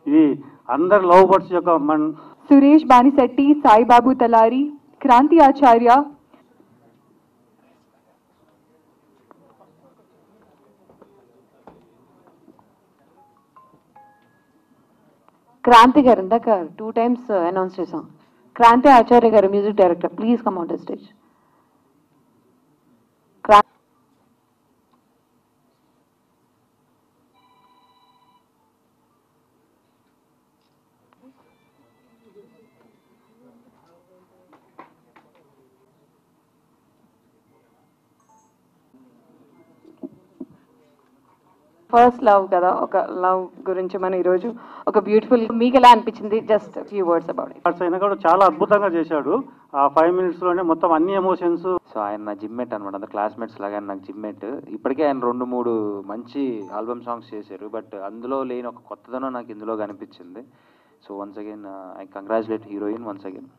ఇది అందరు love birds యొక్క సురేష్ బానిశెట్టి, సాయిబాబు తలారి, క్రాంతి ఆచార్య, క్రాంతి గారు ఇందాక 2 times అనౌన్స్ చేసాం. క్రాంతి ఆచార్య గారు music director, please come on the stage. First love కదా, ఒక లవ్ గురించి మనం ఈరోజు ఒక బ్యూటిఫుల్, మీకు ఎలా అనిపించింది? Just few words about it. అయినా కూడా చాలా అద్భుతంగా చేశాడు. ఆ 5 minutes లోనే మొత్తం అన్ని ఎమోషన్స్. సో ఆయన నా జిమ్మేట్ అనమాట, అందరు క్లాస్మేట్స్ లాగా నాకు జిమ్మేట్. ఇప్పటికే ఆయన 2-3 మంచి ఆల్బమ్ సాంగ్స్ చేశారు, బట్ అందులో లేని ఒక కొత్తదనం నాకు ఇందులో కనిపించింది. So once again I congratulate heroine once again.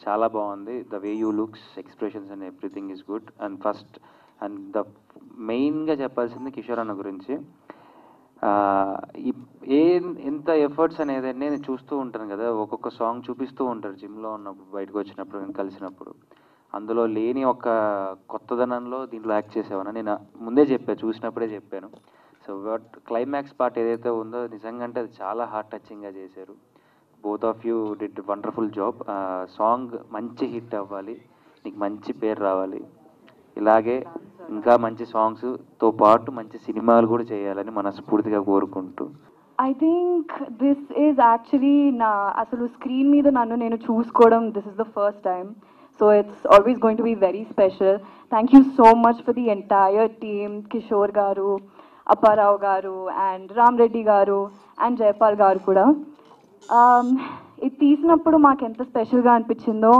చాలా బాగుంది. The way you looks, expressions and everything is good. And first and the మెయిన్గా చెప్పాల్సింది కిషోర్ అన్న గురించి. ఎంత ఎఫర్ట్స్ అనేది నేను చూస్తూ ఉంటాను కదా, ఒక్కొక్క సాంగ్ చూపిస్తూ ఉంటారు జిమ్లో ఉన్నప్పుడు, బయటకు వచ్చినప్పుడు, నేను కలిసినప్పుడు. అందులో లేని ఒక కొత్తదనంలో దీంట్లో యాక్ట్ చేసేవాను. నేను ముందే చెప్పాను, చూసినప్పుడే చెప్పాను. సో క్లైమాక్స్ పార్ట్ ఏదైతే ఉందో నిజంగా అంటే అది చాలా హార్ట్ టచింగ్గా చేశారు. Both of you did wonderful job. Song మంచి హిట్ అవ్వాలి, నీకు మంచి పేరు రావాలి, ఇలాగే ఇంకా మంచి సాంగ్స్తో పాటు మంచి సినిమాలు కూడా చేయాలని మనస్ఫూర్తిగా కోరుకుంటూ. I think this is actually నా అసలు స్క్రీన్ మీద నన్ను నేను చూసుకోవడం, this is the first time. So it's always going to be very special. Thank you so much for the entire team, Kishore garu, Apparao గారు, అండ్ రామ్ రెడ్డి గారు, అండ్ జయపాల్ గారు కూడా. ఇది తీసినప్పుడు మాకు ఎంత స్పెషల్గా అనిపించిందో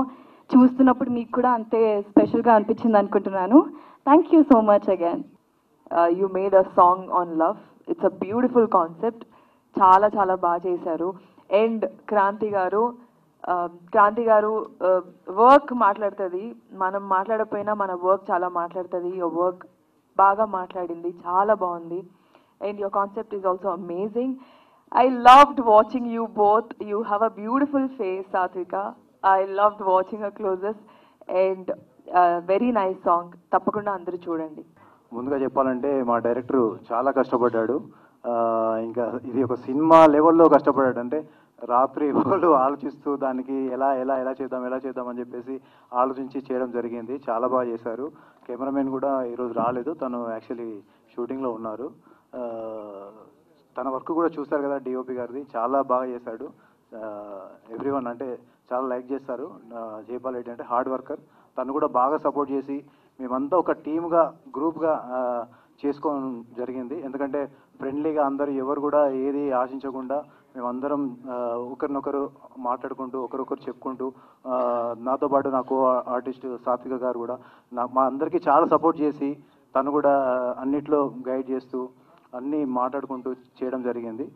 చూస్తున్నప్పుడు మీకు కూడా అంతే స్పెషల్గా అనిపించింది అనుకుంటున్నాను. Thank you so much again. You made a song on love. It's a beautiful concept. చాలా చాలా బాగా చేశారు. అండ్ క్రాంతి గారు వర్క్ మాట్లాడుతుంది, మనం మాట్లాడకపోయినా మన వర్క్ చాలా మాట్లాడుతుంది. యువర్ వర్క్ బాగా మాట్లాడింది, చాలా బాగుంది. And your concept is also amazing. I loved watching you both. You have a beautiful face, Satvika. I loved watching her closes. And very nice song. తప్పకుండా అందరూ చూడండి. ముందుగా చెప్పాలంటే మా డైరెక్టర్ చాలా కష్టపడ్డాడు. ఇంకా ఇది ఒక సినిమా లెవెల్లో కష్టపడ్డాడు. అంటే రాత్రి వాళ్ళు ఆలోచిస్తూ దానికి ఎలా చేద్దాం అని చెప్పేసి ఆలోచించి చేయడం జరిగింది. చాలా బాగా చేశారు. కెమెరామెన్ కూడా ఈరోజు రాలేదు, తను యాక్చువల్లీ షూటింగ్లో ఉన్నారు. తన వర్క్ కూడా చూస్తారు కదా, డిఓపి గారిది చాలా బాగా చేశాడు. ఎవ్రీవన్ అంటే చాలా లైక్ చేస్తారు. జైపాల్ రెడ్డి అంటే హార్డ్ వర్కర్, తను కూడా బాగా సపోర్ట్ చేసి మేమంతా ఒక టీమ్గా గ్రూప్గా చేసుకోవడం జరిగింది. ఎందుకంటే ఫ్రెండ్లీగా అందరూ ఎవరు కూడా ఏది ఆశించకుండా మేమందరం ఒకరినొకరు మాట్లాడుకుంటూ ఒకరొకరు చెప్పుకుంటూ, నాతో పాటు నా కో ఆర్టిస్ట్ సాత్విక గారు కూడా మా అందరికీ చాలా సపోర్ట్ చేసి తను కూడా అన్నిట్లో గైడ్ చేస్తూ అన్నీ మాట్లాడుకుంటూ చేయడం జరిగింది.